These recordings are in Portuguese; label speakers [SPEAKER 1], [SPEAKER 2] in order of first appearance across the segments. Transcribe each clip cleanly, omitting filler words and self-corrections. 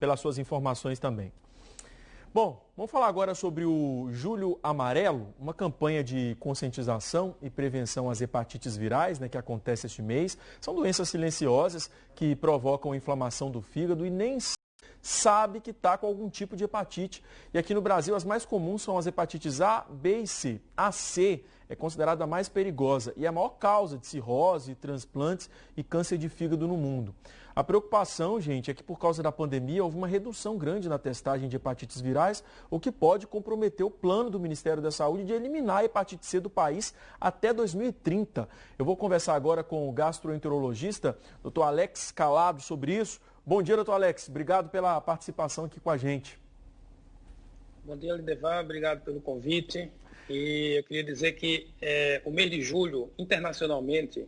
[SPEAKER 1] pelas suas informações também. Bom, vamos falar agora sobre o Julho Amarelo, uma campanha de conscientização e prevenção às hepatites virais, que acontece este mês. São doenças silenciosas que provocam inflamação do fígado e nem sabe que está com algum tipo de hepatite. E aqui no Brasil, as mais comuns são as hepatites A, B e C. A C é considerada a mais perigosa e é a maior causa de cirrose, transplantes e câncer de fígado no mundo. A preocupação, gente, é que por causa da pandemia houve uma redução grande na testagem de hepatites virais, o que pode comprometer o plano do Ministério da Saúde de eliminar a hepatite C do país até 2030. Eu vou conversar agora com o gastroenterologista, Dr. Alex Calado, sobre isso. Bom dia, doutor Alex. Obrigado pela participação aqui com a gente.
[SPEAKER 2] Bom dia, Lindevan. Obrigado pelo convite. E eu queria dizer que o mês de julho, internacionalmente,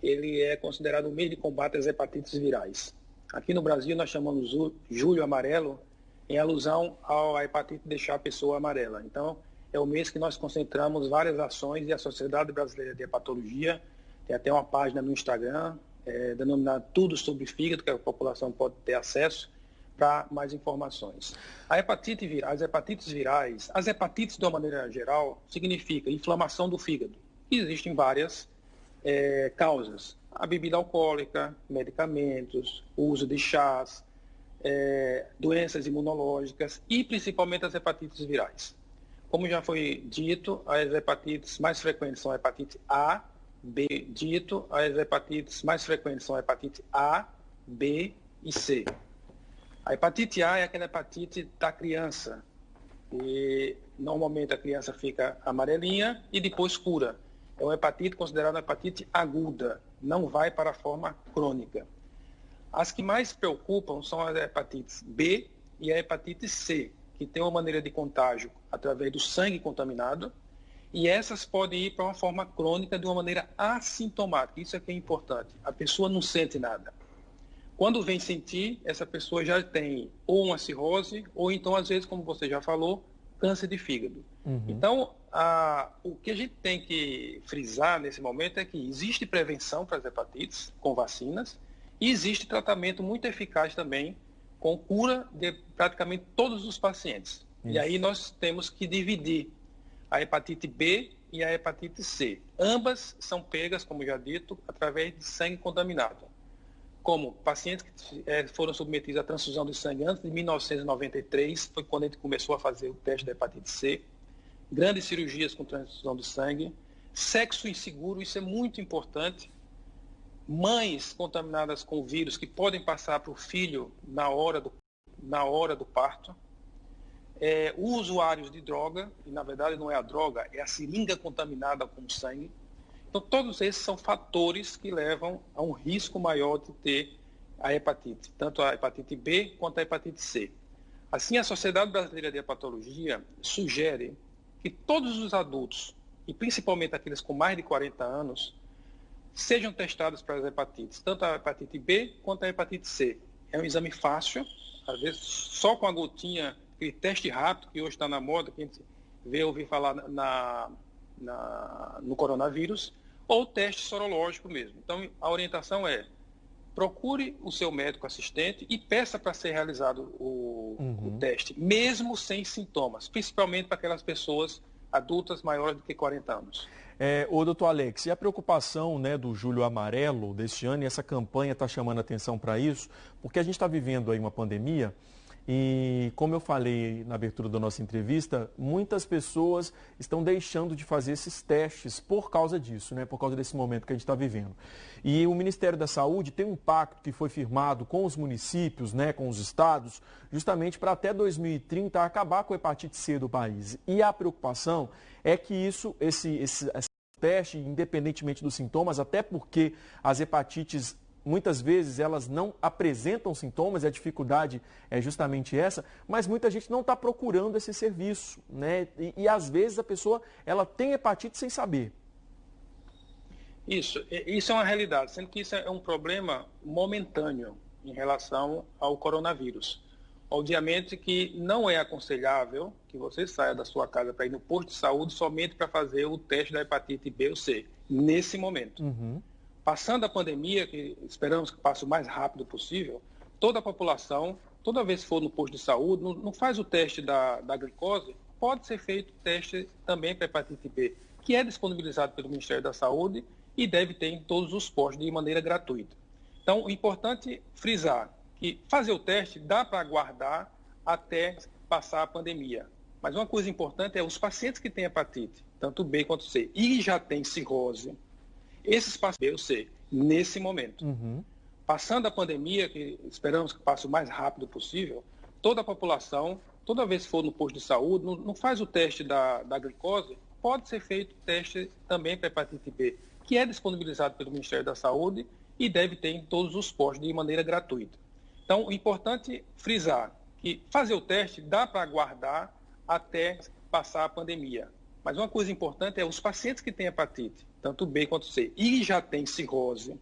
[SPEAKER 2] ele é considerado o mês de combate às hepatites virais. Aqui no Brasil, nós chamamos o Julho Amarelo em alusão à hepatite deixar a pessoa amarela. Então, é o mês que nós concentramos várias ações e a Sociedade Brasileira de Hepatologia tem até uma página no Instagram, denominada Tudo sobre Fígado, que a população pode ter acesso para mais informações. A hepatite viral, as hepatites virais, as hepatites de uma maneira geral, significa inflamação do fígado. Existem várias causas. A bebida alcoólica, medicamentos, o uso de chás, doenças imunológicas e principalmente as hepatites virais. Como já foi dito, as hepatites mais frequentes são a hepatite A, B, as hepatites mais frequentes são a hepatite A, B e C. A hepatite A é aquela hepatite da criança, e normalmente a criança fica amarelinha e depois cura. É uma hepatite considerada uma hepatite aguda, não vai para a forma crônica. As que mais preocupam são as hepatites B e a hepatite C, que tem uma maneira de contágio através do sangue contaminado, e essas podem ir para uma forma crônica de uma maneira assintomática. Isso é que é importante. A pessoa não sente nada. Quando vem sentir, essa pessoa já tem ou uma cirrose, ou então, às vezes, como você já falou, câncer de fígado. Então, o que a gente tem que frisar nesse momento é que existe prevenção para as hepatites com vacinas e existe tratamento muito eficaz também com cura de praticamente todos os pacientes. E aí nós temos que dividir a hepatite B e a hepatite C. Ambas são pegas, como já dito, através de sangue contaminado. Como pacientes que foram submetidos à transfusão de sangue antes de 1993, foi quando a gente começou a fazer o teste da hepatite C, grandes cirurgias com transfusão de sangue, sexo inseguro, isso é muito importante, mães contaminadas com vírus que podem passar para o filho na hora do parto, usuários de droga, e na verdade não é a droga, é a seringa contaminada com sangue. Então, todos esses são fatores que levam a um risco maior de ter a hepatite, tanto a hepatite B quanto a hepatite C. Assim, a Sociedade Brasileira de Hepatologia sugere que todos os adultos, e principalmente aqueles com mais de 40 anos, sejam testados para as hepatites, tanto a hepatite B quanto a hepatite C. É um exame fácil, às vezes só com a gotinha, aquele teste rápido que hoje está na moda, que a gente ouvir falar no coronavírus, ou teste sorológico mesmo. Então, a orientação é: procure o seu médico assistente e peça para ser realizado o teste, mesmo sem sintomas, principalmente para aquelas pessoas adultas maiores do que 40 anos.
[SPEAKER 1] Doutor Alex, e a preocupação do Julho Amarelo deste ano, e essa campanha está chamando a atenção para isso, porque a gente está vivendo aí uma pandemia. E, como eu falei na abertura da nossa entrevista, muitas pessoas estão deixando de fazer esses testes por causa disso, por causa desse momento que a gente está vivendo. E o Ministério da Saúde tem um pacto que foi firmado com os municípios, com os estados, justamente para até 2030 acabar com a hepatite C do país. E a preocupação é que esse teste, independentemente dos sintomas, até porque as hepatites muitas vezes elas não apresentam sintomas, e a dificuldade é justamente essa, mas muita gente não está procurando esse serviço, E às vezes a pessoa ela tem hepatite sem saber.
[SPEAKER 2] Isso é uma realidade, sendo que isso é um problema momentâneo em relação ao coronavírus. Obviamente que não é aconselhável que você saia da sua casa para ir no posto de saúde somente para fazer o teste da hepatite B ou C, nesse momento. Passando a pandemia, que esperamos que passe o mais rápido possível, toda a população toda vez que for no posto de saúde, não faz o teste da glicose, pode ser feito o teste também para hepatite B, que é disponibilizado pelo Ministério da Saúde e deve ter em todos os postos de maneira gratuita. Então, o importante frisar que fazer o teste dá para aguardar até passar a pandemia. Mas uma coisa importante é os pacientes que têm hepatite, tanto B quanto C, e já têm cirrose, esses pacientes B ou C, nesse momento. Passando a pandemia, que esperamos que passe o mais rápido possível, toda a população, toda vez que for no posto de saúde, não faz o teste da glicose, pode ser feito o teste também para hepatite B, que é disponibilizado pelo Ministério da Saúde e deve ter em todos os postos de maneira gratuita. Então, o importante frisar que fazer o teste dá para aguardar até passar a pandemia. Mas uma coisa importante é os pacientes que têm hepatite, tanto B quanto C, e já têm cirrose,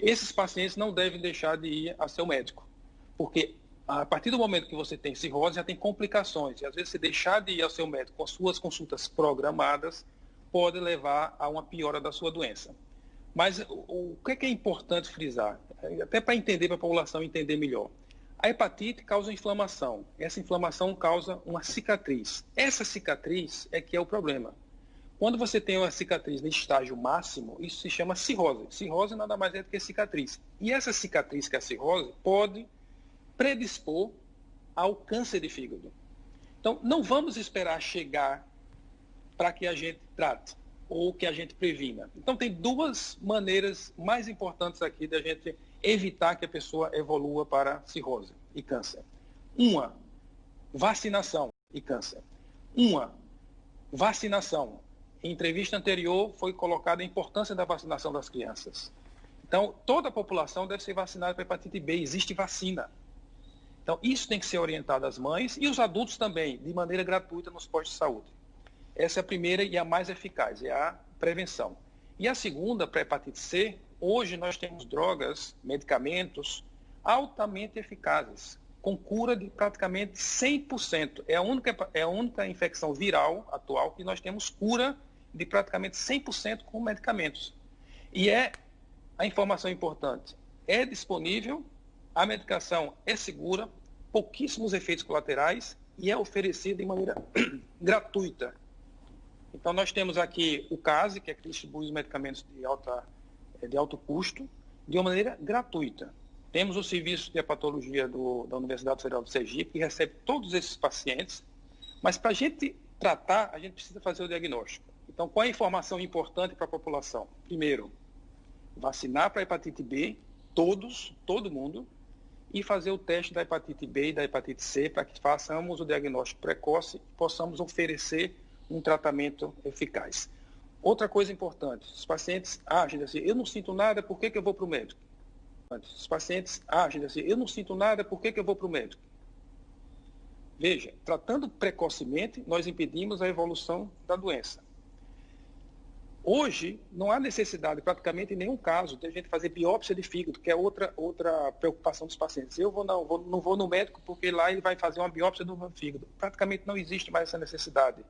[SPEAKER 2] esses pacientes não devem deixar de ir a seu médico, porque a partir do momento que você tem cirrose, já tem complicações, e às vezes se deixar de ir ao seu médico com suas consultas programadas, pode levar a uma piora da sua doença. Mas o que é importante frisar, até para entender, para a população entender melhor? A hepatite causa inflamação, essa inflamação causa uma cicatriz. Essa cicatriz é que é o problema. Quando você tem uma cicatriz no estágio máximo, isso se chama cirrose. Cirrose nada mais é do que cicatriz. E essa cicatriz, que é a cirrose, pode predispor ao câncer de fígado. Então, não vamos esperar chegar para que a gente trate ou que a gente previna. Então, tem duas maneiras mais importantes aqui da gente evitar que a pessoa evolua para cirrose e câncer. Uma, vacinação e câncer. Vacinação. Em entrevista anterior foi colocada a importância da vacinação das crianças. Então, toda a população deve ser vacinada para hepatite B, existe vacina. Então, isso tem que ser orientado às mães e os adultos também, de maneira gratuita nos postos de saúde. Essa é a primeira e a mais eficaz, é a prevenção. E a segunda, para a hepatite C, hoje nós temos drogas, medicamentos altamente eficazes, com cura de praticamente 100%. É a única infecção viral atual que nós temos cura de praticamente 100% com medicamentos. E a informação importante, é disponível, a medicação é segura, pouquíssimos efeitos colaterais e é oferecida de maneira gratuita. Então, nós temos aqui o CASE, que é que distribui os medicamentos de alto custo, de uma maneira gratuita. Temos o serviço de hepatologia da Universidade Federal do Sergipe, que recebe todos esses pacientes, mas para a gente tratar, a gente precisa fazer o diagnóstico. Então, qual é a informação importante para a população? Primeiro, vacinar para a hepatite B, todo mundo, e fazer o teste da hepatite B e da hepatite C para que façamos o diagnóstico precoce e possamos oferecer um tratamento eficaz. Outra coisa importante, os pacientes agem assim, eu não sinto nada, por que eu vou para o médico? Os pacientes agem assim, eu não sinto nada, por que eu vou para o médico? Veja, tratando precocemente, nós impedimos a evolução da doença. Hoje, não há necessidade, praticamente em nenhum caso, de a gente fazer biópsia de fígado, que é outra preocupação dos pacientes. Eu não vou no médico porque lá ele vai fazer uma biópsia do meu fígado. Praticamente não existe mais essa necessidade.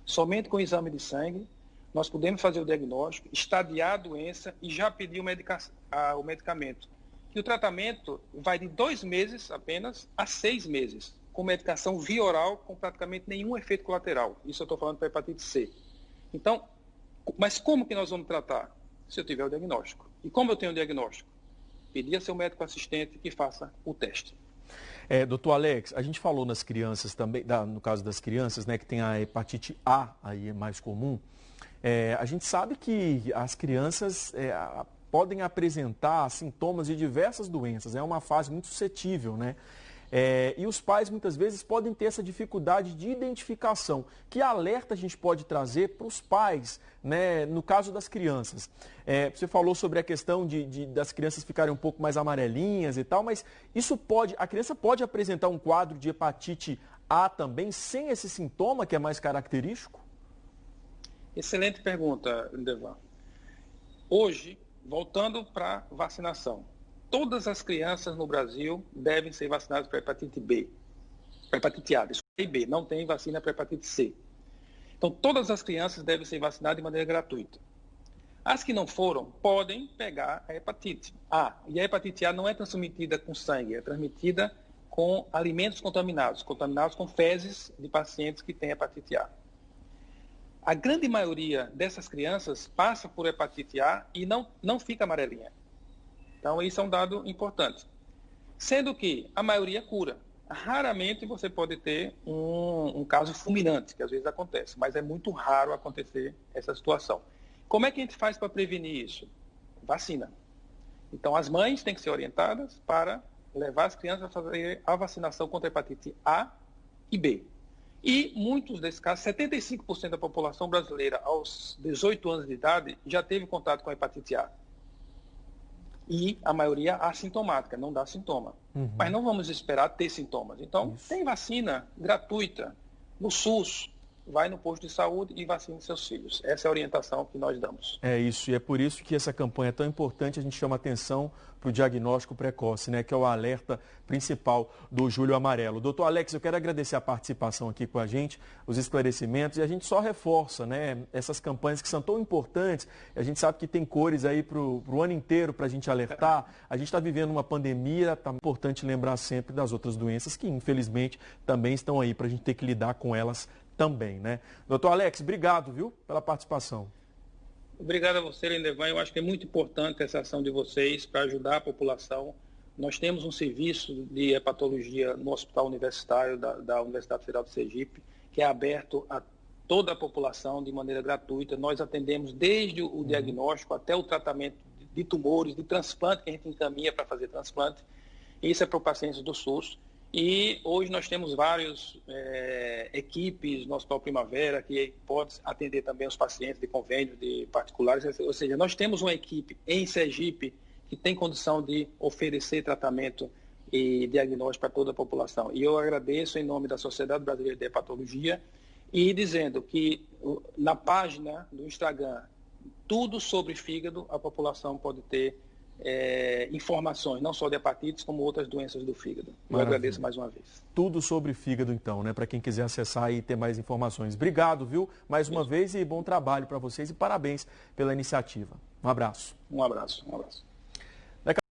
[SPEAKER 2] Somente com o exame de sangue, nós podemos fazer o diagnóstico, estadiar a doença e já pedir o medicamento. E o tratamento vai de 2 meses apenas a 6 meses, com medicação via oral, com praticamente nenhum efeito colateral. Isso eu estou falando para a hepatite C. Então, mas como que nós vamos tratar? Se eu tiver o diagnóstico. E como eu tenho o diagnóstico? Pedir a seu médico assistente que faça o teste.
[SPEAKER 1] Doutor Alex, a gente falou nas crianças também, no caso das crianças, né, que tem a hepatite A, aí é mais comum. A gente sabe que as crianças podem apresentar sintomas de diversas doenças, é uma fase muito suscetível, né? E os pais muitas vezes podem ter essa dificuldade de identificação. Que alerta a gente pode trazer para os pais, né, no caso das crianças? Você falou sobre a questão das crianças ficarem um pouco mais amarelinhas e tal, mas a criança pode apresentar um quadro de hepatite A também, sem esse sintoma que é mais característico?
[SPEAKER 2] Excelente pergunta, Lindevan. Hoje, voltando para vacinação. Todas as crianças no Brasil devem ser vacinadas para hepatite B. Para hepatite A, desculpa, e B. Não tem vacina para hepatite C. Então, todas as crianças devem ser vacinadas de maneira gratuita. As que não foram, podem pegar a hepatite A. E a hepatite A não é transmitida com sangue, é transmitida com alimentos contaminados com fezes de pacientes que têm hepatite A. A grande maioria dessas crianças passa por hepatite A e não fica amarelinha. Então, isso é um dado importante. Sendo que a maioria cura. Raramente você pode ter um caso fulminante, que às vezes acontece, mas é muito raro acontecer essa situação. Como é que a gente faz para prevenir isso? Vacina. Então, as mães têm que ser orientadas para levar as crianças a fazer a vacinação contra a hepatite A e B. E muitos desses casos, 75% da população brasileira aos 18 anos de idade já teve contato com a hepatite A. E a maioria assintomática, não dá sintoma. Mas não vamos esperar ter sintomas. Então, tem vacina gratuita no SUS. Vai no posto de saúde e vacine seus filhos. Essa é a orientação que nós damos.
[SPEAKER 1] É isso, e é por isso que essa campanha é tão importante. A gente chama atenção para o diagnóstico precoce, né, que é o alerta principal do Julho Amarelo. Doutor Alex, eu quero agradecer a participação aqui com a gente, os esclarecimentos, e a gente só reforça, né, essas campanhas que são tão importantes. A gente sabe que tem cores aí para o ano inteiro para a gente alertar. A gente está vivendo uma pandemia, está importante lembrar sempre das outras doenças que, infelizmente, também estão aí para a gente ter que lidar com elas também, né? Doutor Alex, obrigado, viu, pela participação.
[SPEAKER 2] Obrigado a você, Lindevan. Eu acho que é muito importante essa ação de vocês para ajudar a população. Nós temos um serviço de hepatologia no Hospital Universitário da Universidade Federal de Sergipe, que é aberto a toda a população de maneira gratuita. Nós atendemos desde o diagnóstico até o tratamento de tumores, de transplante, que a gente encaminha para fazer transplante. Isso é para os pacientes do SUS. E hoje nós temos várias equipes no Hospital Primavera que pode atender também os pacientes de convênios de particulares. Ou seja, nós temos uma equipe em Sergipe que tem condição de oferecer tratamento e diagnóstico para toda a população. E eu agradeço em nome da Sociedade Brasileira de Hepatologia e dizendo que na página do Instagram, tudo sobre fígado, a população pode ter informações, não só de hepatites, como outras doenças do fígado. Eu agradeço mais uma vez.
[SPEAKER 1] Tudo sobre fígado, então, né? Para quem quiser acessar e ter mais informações. Obrigado, viu? Mais uma vez e bom trabalho para vocês e parabéns pela iniciativa. Um abraço.
[SPEAKER 2] Um abraço.